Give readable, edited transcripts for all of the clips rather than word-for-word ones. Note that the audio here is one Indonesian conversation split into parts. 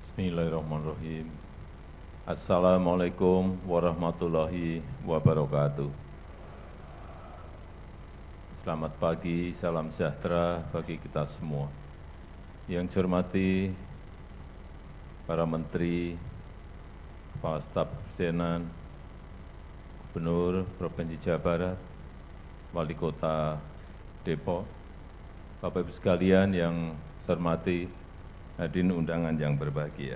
Bismillahirrahmanirrahim. Assalamualaikum warahmatullahi wabarakatuh. Selamat pagi, salam sejahtera bagi kita semua. Yang saya hormati para menteri, kepala staf kepresidenan, Gubernur Provinsi Jawa Barat, Wali Kota Depok, Bapak Ibu sekalian yang saya hormati, hadirin undangan yang berbahagia.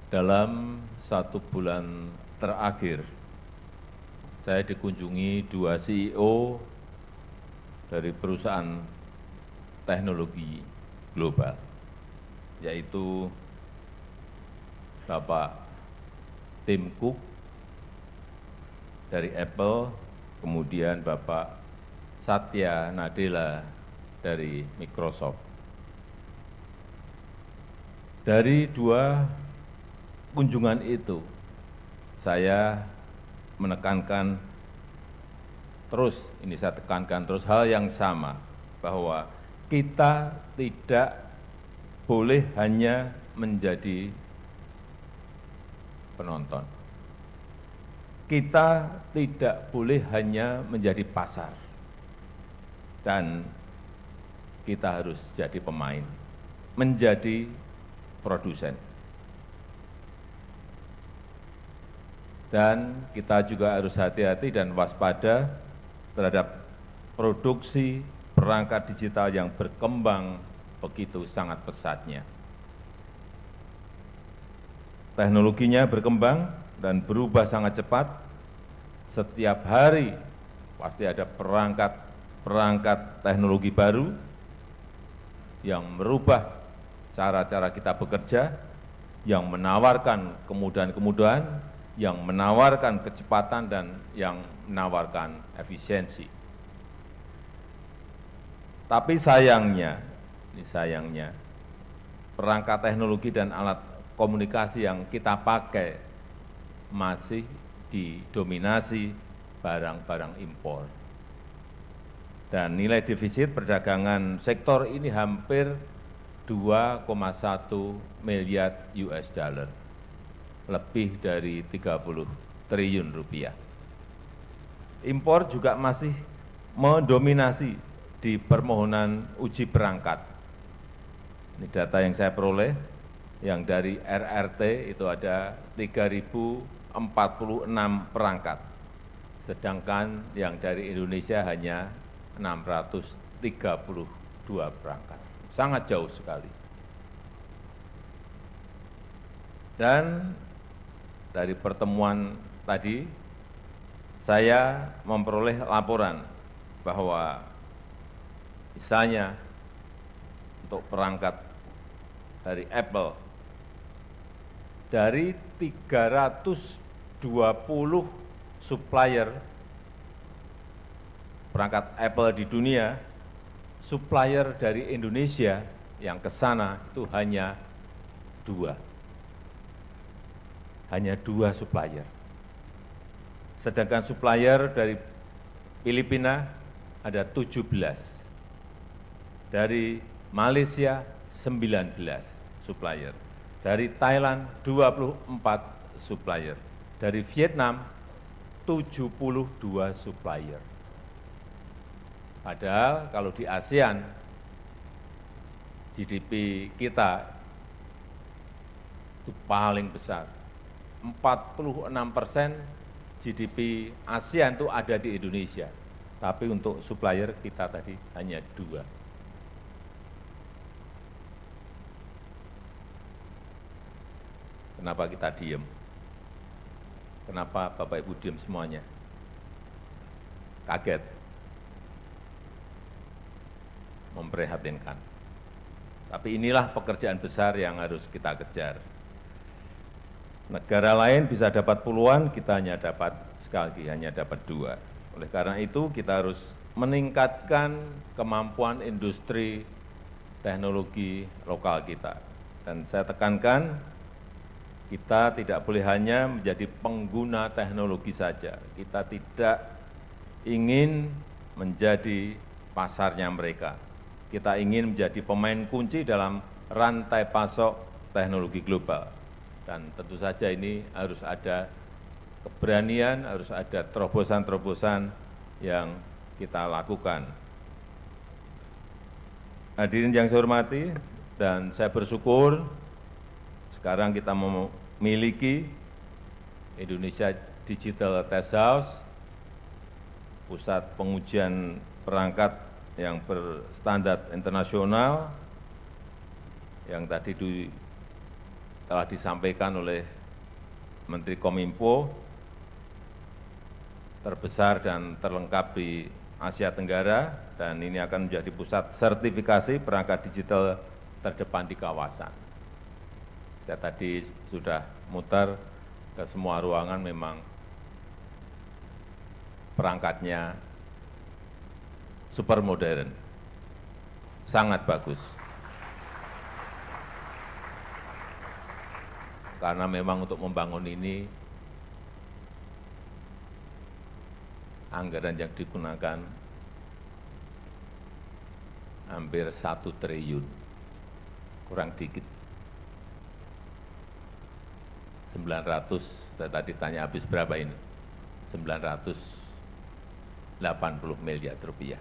Dalam 1 bulan terakhir, saya dikunjungi 2 CEO dari perusahaan teknologi global, yaitu Bapak Tim Cook dari Apple, kemudian Bapak Satya Nadella dari Microsoft. Dari 2 kunjungan itu, saya menekankan terus, saya tekankan terus hal yang sama, bahwa kita tidak boleh hanya menjadi penonton. Kita tidak boleh hanya menjadi pasar. Dan kita harus jadi pemain, menjadi produsen. Dan kita juga harus hati-hati dan waspada terhadap produksi perangkat digital yang berkembang begitu sangat pesatnya. Teknologinya berkembang dan berubah sangat cepat. Setiap hari pasti ada perangkat teknologi baru yang merubah cara-cara kita bekerja, yang menawarkan kemudahan-kemudahan, yang menawarkan kecepatan, dan yang menawarkan efisiensi. Tapi sayangnya, perangkat teknologi dan alat komunikasi yang kita pakai masih didominasi barang-barang impor. Dan nilai defisit perdagangan sektor ini hampir 2,1 miliar US dollar, lebih dari 30 triliun rupiah. Impor juga masih mendominasi di permohonan uji perangkat. Ini data yang saya peroleh, yang dari RRT itu ada 3.046 perangkat, sedangkan yang dari Indonesia hanya 632 perangkat. Sangat jauh sekali. Dan dari pertemuan tadi, saya memperoleh laporan bahwa misalnya untuk perangkat dari Apple, dari 320 supplier perangkat Apple di dunia, supplier dari Indonesia yang ke sana itu hanya 2. Hanya 2 supplier. Sedangkan supplier dari Filipina ada 17. Dari Malaysia 19 supplier. Dari Thailand 24 supplier. Dari Vietnam 72 supplier. Padahal kalau di ASEAN, GDP kita itu paling besar. 46% GDP ASEAN itu ada di Indonesia. Tapi untuk supplier kita tadi hanya 2. Kenapa kita diem? Kenapa Bapak Ibu diem semuanya? Kaget. Memprihatinkan. Tapi inilah pekerjaan besar yang harus kita kejar. Negara lain bisa dapat puluhan, kita hanya dapat, sekali lagi, hanya dapat 2. Oleh karena itu, kita harus meningkatkan kemampuan industri teknologi lokal kita. Dan saya tekankan, kita tidak boleh hanya menjadi pengguna teknologi saja. Kita tidak ingin menjadi pasarnya mereka. Kita ingin menjadi pemain kunci dalam rantai pasok teknologi global. Dan tentu saja ini harus ada keberanian, harus ada terobosan-terobosan yang kita lakukan. Hadirin yang saya hormati, dan saya bersyukur sekarang kita memiliki Indonesia Digital Test House, pusat pengujian perangkat yang berstandar internasional, yang tadi telah disampaikan oleh Menteri Kominfo, terbesar dan terlengkap di Asia Tenggara, dan ini akan menjadi pusat sertifikasi perangkat digital terdepan di kawasan. Saya tadi sudah muter ke semua ruangan, memang perangkatnya super modern, sangat bagus. Karena memang untuk membangun ini, anggaran yang digunakan hampir 1 triliun, kurang dikit. 900, saya tadi tanya habis berapa ini? 980 miliar rupiah.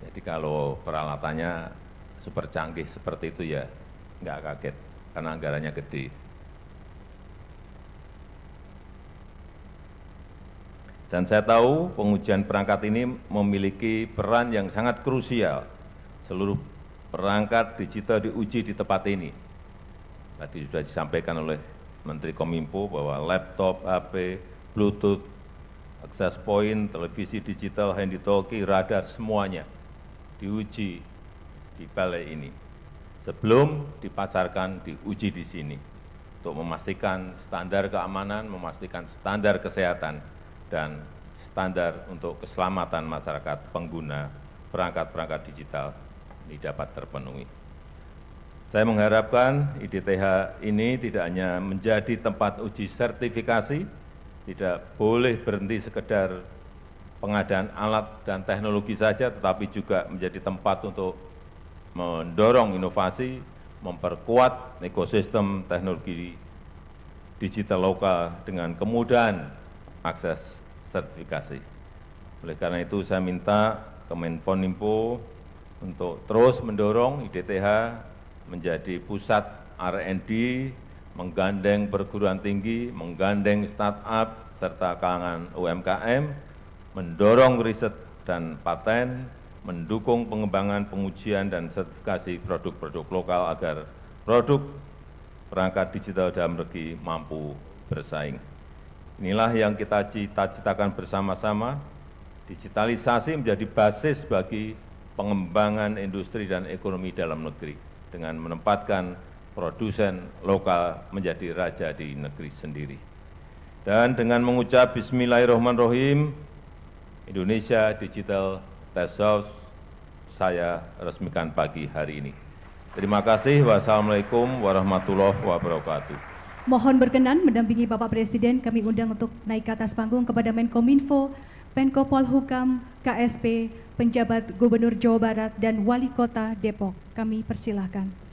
Jadi kalau peralatannya super canggih seperti itu ya nggak kaget, karena anggarannya gede. Dan saya tahu pengujian perangkat ini memiliki peran yang sangat krusial. Seluruh perangkat digital diuji di tempat ini. Tadi sudah disampaikan oleh Menteri Kominfo bahwa laptop, HP, Bluetooth, access point, televisi digital, handy talkie, radar, semuanya diuji di balai ini. Sebelum dipasarkan, diuji di sini untuk memastikan standar keamanan, memastikan standar kesehatan, dan standar untuk keselamatan masyarakat pengguna perangkat-perangkat digital ini dapat terpenuhi. Saya mengharapkan IDTH ini tidak hanya menjadi tempat uji sertifikasi, tidak boleh berhenti sekedar pengadaan alat dan teknologi saja, tetapi juga menjadi tempat untuk mendorong inovasi, memperkuat ekosistem teknologi digital lokal dengan kemudahan akses sertifikasi. Oleh karena itu saya minta Kemenkominfo untuk terus mendorong IDTH menjadi pusat R&D, menggandeng perguruan tinggi, menggandeng startup, serta kalangan UMKM, mendorong riset dan paten, mendukung pengembangan pengujian dan sertifikasi produk-produk lokal agar produk perangkat digital dalam negeri mampu bersaing. Inilah yang kita cita-citakan bersama-sama, digitalisasi menjadi basis bagi pengembangan industri dan ekonomi dalam negeri, dengan menempatkan produsen lokal menjadi raja di negeri sendiri. Dan dengan mengucap Bismillahirrahmanirrahim, Indonesia Digital Test House saya resmikan pagi hari ini. Terima kasih. Wassalamualaikum warahmatullahi wabarakatuh. Mohon berkenan mendampingi Bapak Presiden, kami undang untuk naik ke atas panggung kepada Menkominfo, Menko Polhukam, KSP, penjabat Gubernur Jawa Barat, dan Wali Kota Depok. Kami persilahkan.